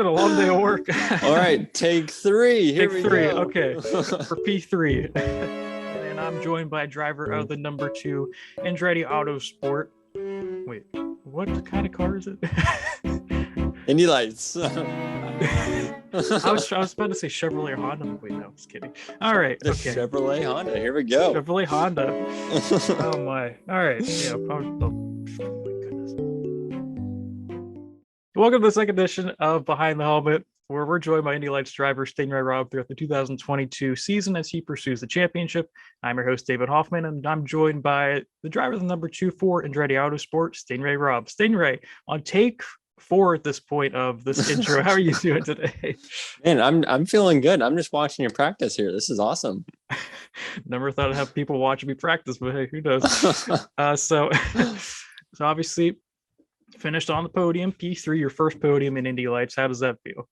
been a long day of work. All right, take three. Here Take we three. go. Okay. For P3. And I'm joined by driver of the number 2 Andretti Autosport. Wait, what kind of car is it? Indy Lights. I was about to say Chevrolet or Honda. Wait, no, just kidding. All right. The Okay. Chevrolet Honda. Here we go. Chevrolet Honda. Oh my. All right. Yeah. Oh my goodness. Welcome to the second edition of Behind the Helmet, where we're joined by Indy Lights driver Sting Ray Robb throughout the 2022 season as he pursues the championship. I'm your host, David Hoffman, and I'm joined by the driver of the number 2 for Andretti Autosport, Sting Ray Robb. Sting Ray, on take 4 at this point of this intro, how are you doing today? Man, I'm feeling good. I'm just watching your practice here. This is awesome. Never thought I'd have people watching me practice, but hey, who knows? So obviously finished on the podium, P3, your first podium in Indy Lights. How does that feel?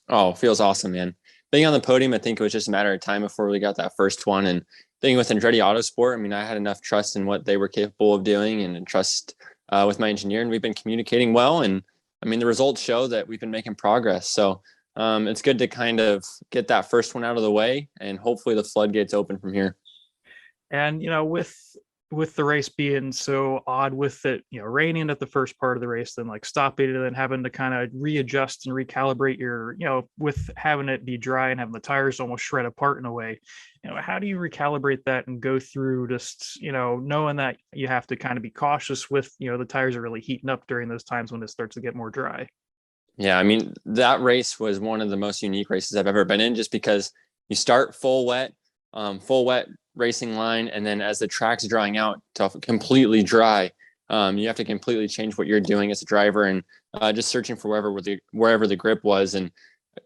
Oh, feels awesome, man. Being on the podium, I think it was just a matter of time before we got that first one. And being with Andretti Autosport, I mean, I had enough trust in what they were capable of doing and trust with my engineer, and we've been communicating well. And I mean, the results show that we've been making progress. So it's good to kind of get that first one out of the way, and hopefully the floodgates open from here. And, you know, with the race being so odd with it, you know, raining at the first part of the race, then like stopping it and then having to kind of readjust and recalibrate your, you know, with having it be dry and having the tires almost shred apart in a way, you know, how do you recalibrate that and go through just, you know, knowing that you have to kind of be cautious with, you know, the tires are really heating up during those times when it starts to get more dry? Yeah, I mean, that race was one of the most unique races I've ever been in, just because you start full wet racing line, and then as the track's drying out to completely dry, you have to completely change what you're doing as a driver, and just searching for wherever the grip was. And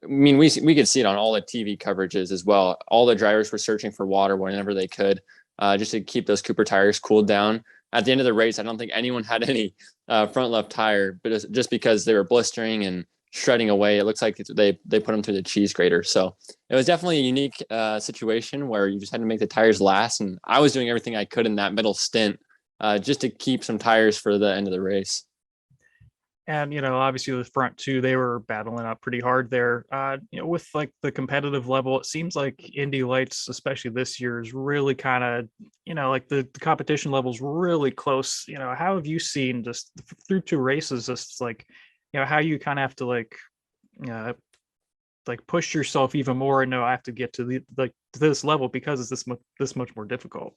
I mean, we could see it on all the TV coverages as well. All the drivers were searching for water whenever they could, just to keep those Cooper tires cooled down. At the end of the race, I don't think anyone had any front left tire, but it's just because they were blistering and shredding away. It looks like they put them through the cheese grater. So it was definitely a unique situation where you just had to make the tires last. And I was doing everything I could in that middle stint just to keep some tires for the end of the race. And, you know, obviously the front two, they were battling out pretty hard there. You know, with like the competitive level, it seems like Indy Lights, especially this year, is really kind of, you know, like the competition level's really close. You know, how have you seen just through 2 races, just like, you know, how you kind of have to like push yourself even more and know I have to get to this level because it's this much more difficult?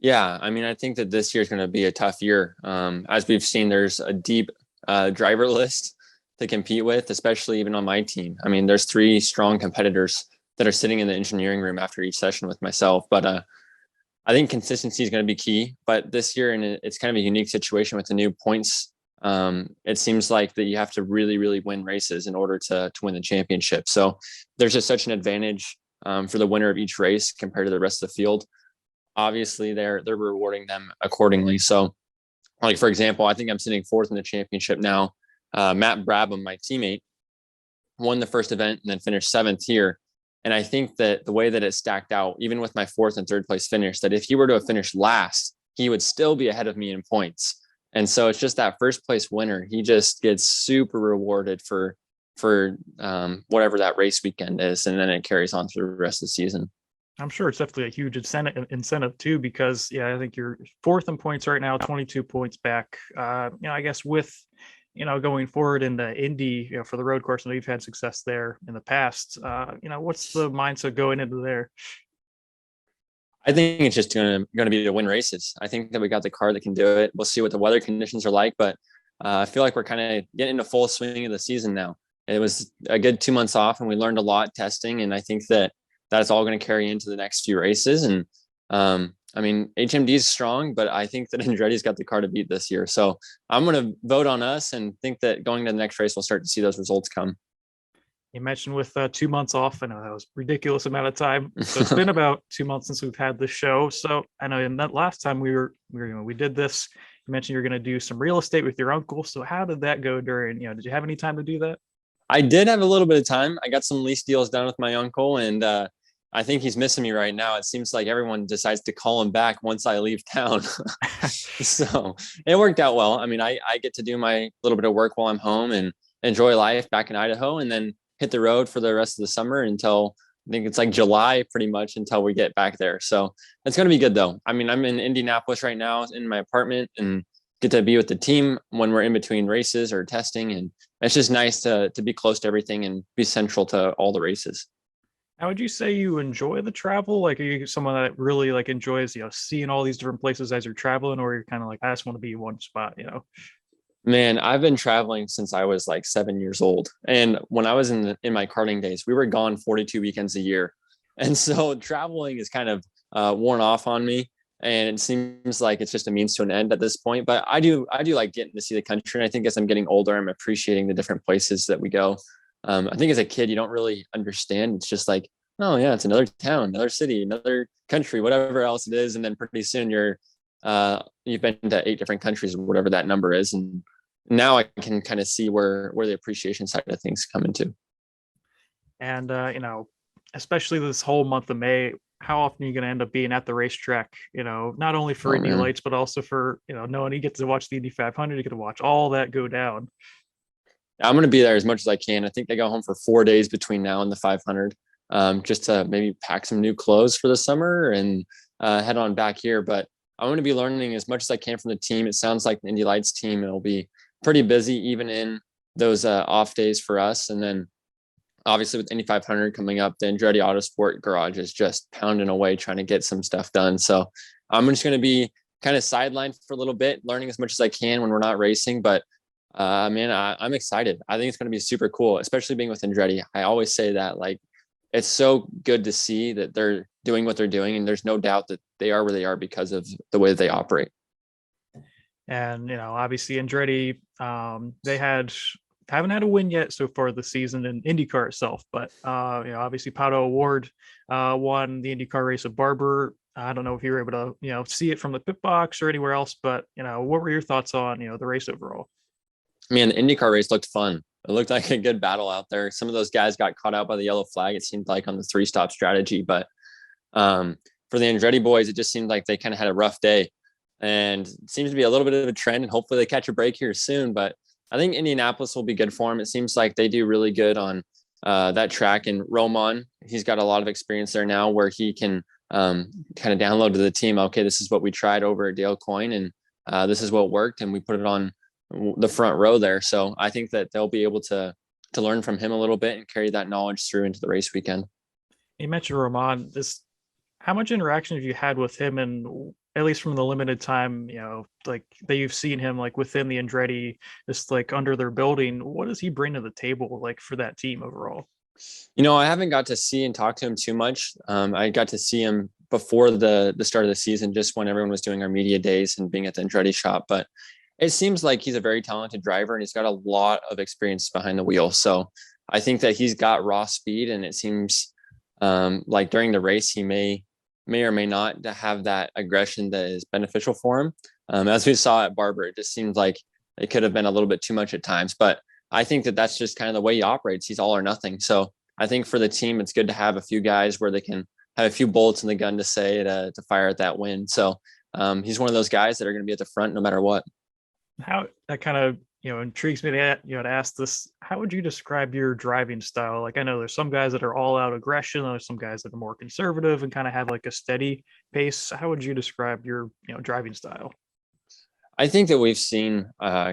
Yeah, I mean, I think that this year is going to be a tough year. As we've seen, there's a deep driver list to compete with, especially even on my team. I mean, there's 3 strong competitors that are sitting in the engineering room after each session with myself. But I think consistency is going to be key. But this year, and it's kind of a unique situation with the new points. It seems like that you have to really, really win races in order to win the championship. So there's just such an advantage for the winner of each race compared to the rest of the field. Obviously, they're rewarding them accordingly. So, like, for example, I think I'm sitting 4th in the championship now. Matt Brabham, my teammate, won the first event and then finished 7th here. And I think that the way that it stacked out, even with my 4th and 3rd place finish, that if he were to have finished last, he would still be ahead of me in points. And so it's just that first place winner. He just gets super rewarded for whatever that race weekend is. And then it carries on through the rest of the season. I'm sure it's definitely a huge incentive too, because yeah, I think you're 4th in points right now, 22 points back. You know, I guess with, you know, going forward in the Indy, you know, for the road course, and we've had success there in the past. You know, what's the mindset going into there? I think it's just going to be to win races. I think that we got the car that can do it. We'll see what the weather conditions are like, but I feel like we're kind of getting into full swing of the season now. It was a good 2 months off, and we learned a lot testing, and I think that that's all going to carry into the next few races. And I mean, HMD is strong, but I think that Andretti's got the car to beat this year. So I'm going to vote on us and think that going to the next race, we'll start to see those results come. You mentioned with 2 months off, I know that was a ridiculous amount of time. So it's been about 2 months since we've had this show. So I know in that last time we did this, you mentioned you're going to do some real estate with your uncle. So how did that go during, you know, did you have any time to do that? I did have a little bit of time. I got some lease deals done with my uncle, and I think he's missing me right now. It seems like everyone decides to call him back once I leave town. So it worked out well. I mean, I get to do my little bit of work while I'm home, and enjoy life back in Idaho, and then hit the road for the rest of the summer until I think it's like July pretty much until we get back there. So it's going to be good though. I mean, I'm in Indianapolis right now in my apartment and get to be with the team when we're in between races or testing. And it's just nice to be close to everything and be central to all the races. How would you say you enjoy the travel? Like, are you someone that really like enjoys, seeing all these different places as you're traveling, or you're kind of like, I just want to be in one spot? Man, I've been traveling since I was like 7 years old. And when I was in my karting days, we were gone 42 weekends a year. And so traveling is kind of worn off on me. And it seems like it's just a means to an end at this point. But I do like getting to see the country. And I think as I'm getting older, I'm appreciating the different places that we go. I think as a kid, you don't really understand. It's just like, oh yeah, it's another town, another city, another country, whatever else it is. And then pretty soon you've been to 8 different countries, whatever that number is. And now I can kind of see where the appreciation side of things come into. And especially this whole month of May, how often are you going to end up being at the racetrack? Not only for Oh Indy man. Lights, but also for knowing you get to watch the Indy 500, you get to watch all that go down. I'm going to be there as much as I can. I think I go home for 4 days between now and the 500, just to maybe pack some new clothes for the summer and head on back here. But I'm going to be learning as much as I can from the team. It sounds like the Indy Lights team, it'll be pretty busy even in those off days for us. And then obviously with Indy 500 coming up, the Andretti Autosport garage is just pounding away trying to get some stuff done. So I'm just going to be kind of sidelined for a little bit, learning as much as I can when we're not racing. But man, I'm excited. I think it's going to be super cool, especially being with Andretti. I always say that, like, it's so good to see that they're doing what they're doing, and there's no doubt that they are where they are because of the way that they operate. And obviously Andretti, they haven't had a win yet so far this season in IndyCar itself, but obviously Pato O'Ward won the IndyCar race of Barber. I don't know if you were able to see it from the pit box or anywhere else, but what were your thoughts on the race overall? Man, the IndyCar race looked fun. It looked like a good battle out there. Some of those guys got caught out by the yellow flag, it seemed like, on the 3-stop strategy. But for the Andretti boys, it just seemed like they kind of had a rough day. And it seems to be a little bit of a trend, and hopefully they catch a break here soon. But I think Indianapolis will be good for them. It seems like they do really good on that track. And Roman, he's got a lot of experience there now where he can kind of download to the team, okay, this is what we tried over at Dale Coyne, and this is what worked, and we put it on the front row there. So I think that they'll be able to learn from him a little bit and carry that knowledge through into the race weekend. You mentioned Roman. How much interaction have you had with him, and at least from the limited time, like that you've seen him like within the Andretti, just like under their building? What does he bring to the table, like for that team overall? I haven't got to see and talk to him too much. I got to see him before the start of the season, just when everyone was doing our media days and being at the Andretti shop. But it seems like he's a very talented driver, and he's got a lot of experience behind the wheel. So I think that he's got raw speed, and it seems like during the race, he may or may not have that aggression that is beneficial for him. As we saw at Barber, it just seems like it could have been a little bit too much at times, but I think that that's just kind of the way he operates. He's all or nothing. So I think for the team, it's good to have a few guys where they can have a few bullets in the gun to fire at that win. So he's one of those guys that are going to be at the front no matter what. How that kind of intrigues me to ask this. How would you describe your driving style? Like, I know there's some guys that are all out aggression, there's some guys that are more conservative and kind of have like a steady pace. How would you describe your driving style? I think that we've seen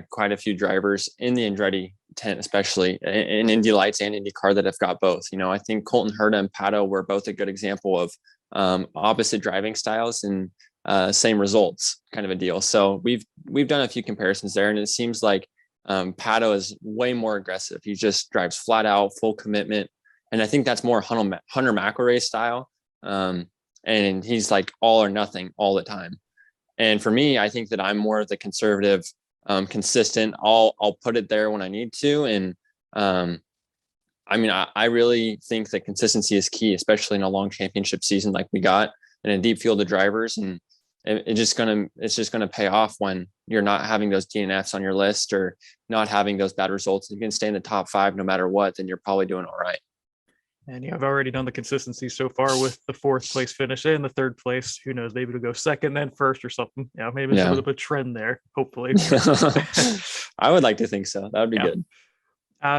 quite a few drivers in the Andretti tent, especially in Indy Lights and IndyCar, that have got both. I think Colton Herta and Pato were both a good example of opposite driving styles and same results kind of a deal. So we've done a few comparisons there, and it seems like Pato is way more aggressive. He just drives flat out, full commitment, and I think that's more Hunter McElroy style. And he's like all or nothing all the time. And for me, I think that I'm more of the conservative, consistent. I'll put it there when I need to. And I really think that consistency is key, especially in a long championship season like we got in a deep field of drivers. And it's just gonna pay off when you're not having those DNFs on your list or not having those bad results. If you can stay in the top 5 no matter what, then you're probably doing all right. And I've already done the consistency so far with the 4th place finish and the 3rd place. Who knows? Maybe it'll go 2nd, then 1st or something. Maybe it's a little bit of a trend there. Hopefully, I would like to think so. That would be good.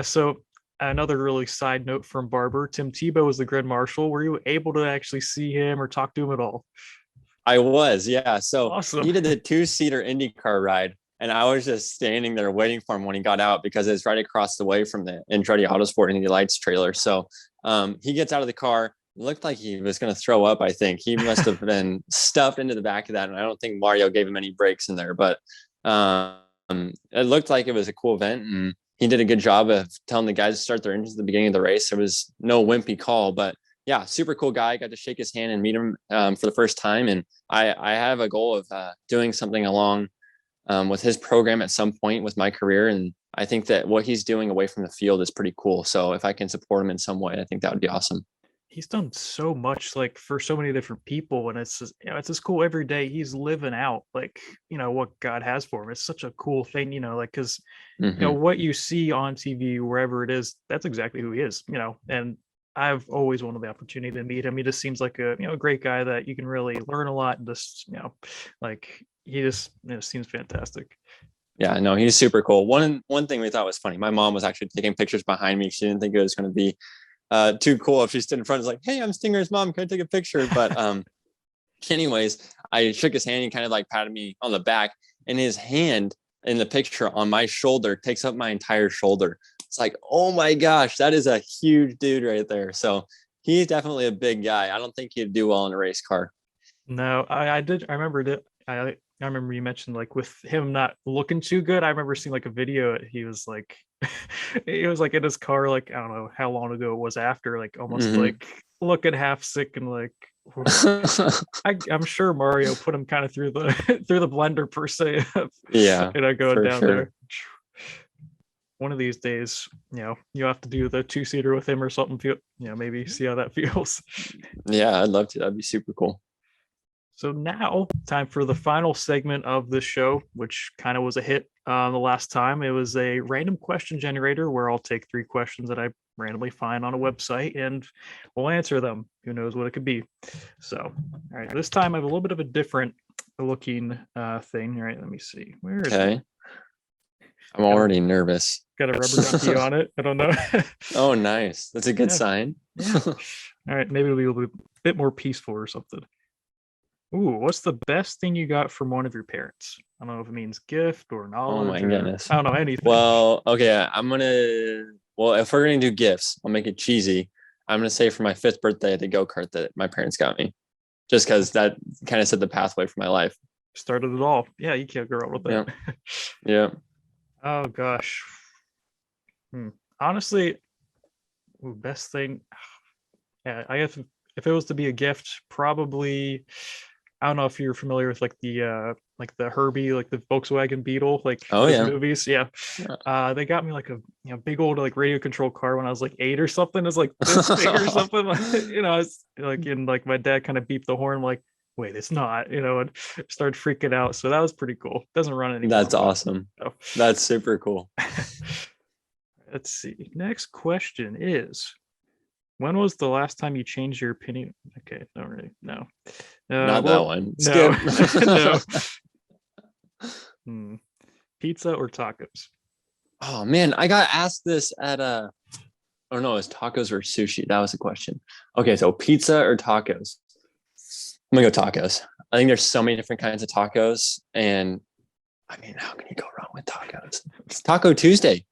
So another really side note from Barber, Tim Tebow was the grid marshal. Were you able to actually see him or talk to him at all? I was, yeah. So Awesome. he did the 2-seater IndyCar ride, and I was just standing there waiting for him when he got out because it's right across the way from the Andretti Autosport Indy Lights trailer. So he gets out of the car. Looked like he was going to throw up. I think he must have been stuffed into the back of that, and I don't think Mario gave him any breaks in there. But it looked like it was a cool event, and he did a good job of telling the guys to start their engines at the beginning of the race. There was no wimpy call, but yeah, super cool guy. Got to shake his hand and meet him for the first time, and I have a goal of doing something along with his program at some point with my career. And I think that what he's doing away from the field is pretty cool. So if I can support him in some way, I think that would be awesome. He's done so much like for so many different people, and it's just, it's just cool every day he's living out like what God has for him. It's such a cool thing, like because Mm-hmm. what you see on TV wherever it is, that's exactly who he is, and I've always wanted the opportunity to meet him. He just seems like a a great guy that you can really learn a lot, and just like he just seems fantastic. Yeah, no, he's super cool. One thing we thought was funny. My mom was actually taking pictures behind me. She didn't think it was going to be too cool if she stood in front. It's like, hey, I'm Stinger's mom. Can I take a picture? But anyways, I shook his hand and kind of like patted me on the back, and his hand in the picture on my shoulder takes up my entire shoulder. It's like, oh my gosh, that is a huge dude right there. So he's definitely a big guy. I don't think he'd do well in a race car. No, I did. I remember it. I remember you mentioned like with him not looking too good. I remember seeing like a video. He was like, he was like in his car, like I don't know how long ago it was after, like almost Mm-hmm. like looking half sick and like. I'm sure Mario put him kind of through the through the blender per se, Yeah, going for down sure. there. One of these days, you have to do the 2-seater with him or something. Feel, maybe see how that feels. Yeah, I'd love to. That'd be super cool. So now, time for the final segment of the show, which kind of was a hit the last time. It was a random question generator where I'll take 3 questions that I randomly find on a website and we'll answer them. Who knows what it could be? So, all right, this time I have a little bit of a different looking thing. All right, let me see. Where is it? Okay. I'm Got a already nervous. got a rubber ducky on it. I don't know. Oh, nice. That's a good Yeah, sign. yeah. All right, maybe it'll be a bit more peaceful or something. Ooh, what's the best thing you got from one of your parents? I don't know if it means gift or Oh my knowledge or goodness. I don't know anything. Well, okay, well, if we're gonna do gifts, I'll make it cheesy. I'm gonna say for my 5th birthday, the go-kart that my parents got me. Just because that kind of set the pathway for my life. Started it all. Yeah, you can't go wrong with Yeah. that. Yeah. Oh gosh. Hmm. Honestly, best thing. Yeah, I guess if it was to be a gift, probably I don't know if you're familiar with like the Herbie, like the Volkswagen Beetle, like Oh those yeah. movies. Yeah. They got me like a big old like radio control car when I was like 8 or something. It's like this big or something. I was like in like my dad kind of beeped the horn like, wait, it's not, and started freaking out. So that was pretty cool. Doesn't run anymore, That's but awesome. oh. That's super cool. Let's see. Next question is when was the last time you changed your opinion? Okay, no, really, no. Not that Well, one. no, Skip. no. Hmm. Pizza or tacos? Oh man, I got asked this at oh no, it's tacos or sushi. That was the question. Okay, so pizza or tacos? I'm gonna go tacos. I think there's so many different kinds of tacos, and I mean, how can you go wrong with tacos? It's Taco Tuesday,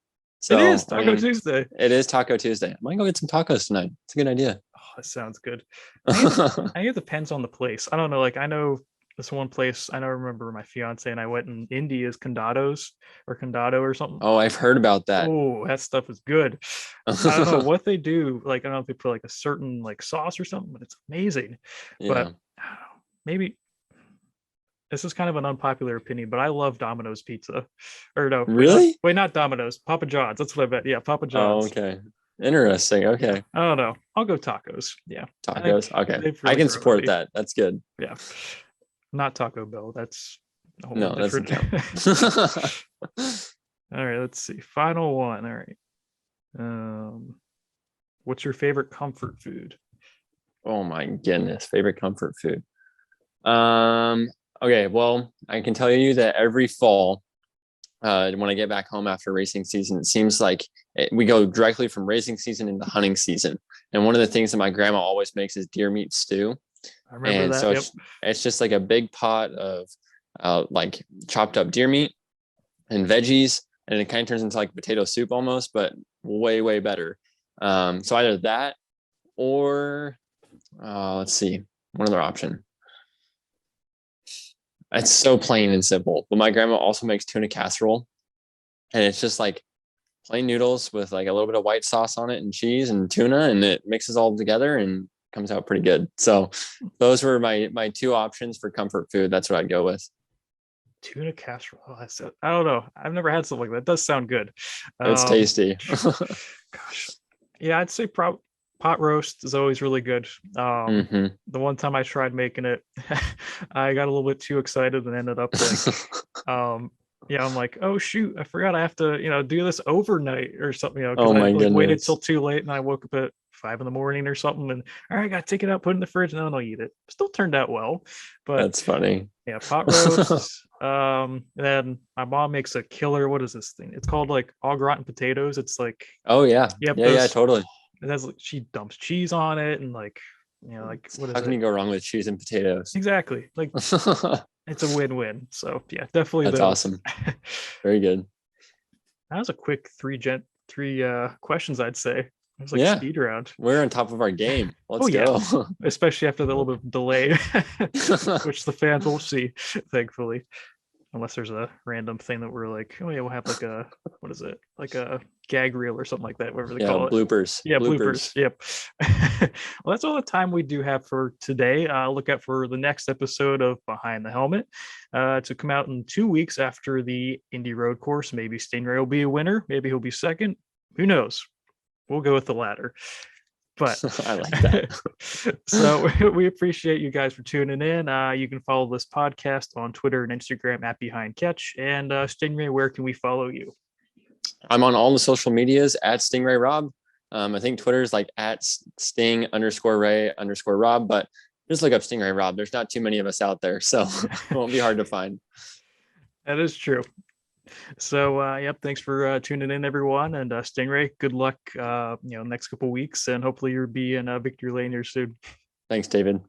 It is so I Taco mean, Tuesday. it is Taco Tuesday. I might go get some tacos tonight. It's a good idea. Oh, that sounds good. I think it depends on the place. I don't know. Like I know this one place. I know. Remember my fiance and I went in India's Condados or Condado or something. Oh, I've heard about that. Oh, that stuff is good. I don't know what they do. Like I don't know if they put like a certain like sauce or something, but it's amazing. But Yeah. I don't know, maybe this is kind of an unpopular opinion, but I love Domino's pizza. Or no, Really? wait, not Domino's, Papa John's. That's what I meant. Yeah, Papa Oh, John's. okay. Interesting. Yeah, Okay. I don't know. I'll go tacos. Yeah, I think Tacos. Okay. they've I really can grown on support me. that. That's good. Yeah, not Taco Bell. That's a whole No, that doesn't different. count. All right, let's see. Final one. All right. What's your favorite comfort food? Oh my goodness. Favorite comfort food. Okay, well, I can tell you that every fall when I get back home after racing season. It seems like we go directly from racing season into hunting season. And one of the things that my grandma always makes is deer meat stew. I remember And that. so Yep. it's just like a big pot of like chopped up deer meat and veggies, and it kind of turns into like potato soup almost, but way, way better. So either that or let's see, one other option. It's so plain and simple, but my grandma also makes tuna casserole, and it's just like plain noodles with like a little bit of white sauce on it and cheese and tuna, and it mixes all together and comes out pretty good. So those were my two options for comfort food. That's what I'd go with. Tuna casserole. I don't know. I've never had something like that. It does sound good. It's tasty. Gosh, yeah, I'd say pot roast is always really good. Mm-hmm. The one time I tried making it, I got a little bit too excited and ended up like, yeah, I'm like, oh shoot, I forgot I have to, do this overnight or something, because Oh I my like waited goodness. till too late and I woke up at 5 a.m. or something, and all right, I gotta take it out, put it in the fridge, and then I'll eat it. Still turned out well, but That's funny. yeah, pot roast. Then my mom makes a killer. What is this thing? It's called like au gratin potatoes. It's like, Oh yeah. yep, Yeah, those. totally. It has like, she dumps cheese on it and like, like what How is can it? you go wrong with cheese and potatoes? Exactly. Like it's a win-win. So yeah, definitely That's those. awesome. Very good. That was a quick three questions, I'd say. It was like a Yeah, speed round. we're on top of our game. Oh Let's yeah, go. especially after the little bit of delay, which the fans will see, thankfully. Unless there's a random thing that we're like, oh yeah, we'll have like a, what is it, like a gag reel or something like that, whatever they Yeah, call it. bloopers. Yeah, bloopers. Bloopers. Yep. Well, that's all the time we do have for today. Look out for the next episode of Behind the Helmet to come out in 2 weeks after the Indy Road Course. Maybe Sting Ray will be a winner. Maybe he'll be second. Who knows? We'll go with the latter. But I like that. so we appreciate you guys for tuning in. You can follow this podcast on Twitter and Instagram at Behind Catch. And Stingray, where can we follow you? I'm on all the social medias at Sting Ray Robb. I think Twitter is like at Sting_Ray_Robb, but just look up Sting Ray Robb. There's not too many of us out there, so it won't be hard to find. That is true. So yep, thanks for tuning in, everyone, and Stingray, good luck next couple weeks, and hopefully you'll be in victory lane here soon. Thanks, David.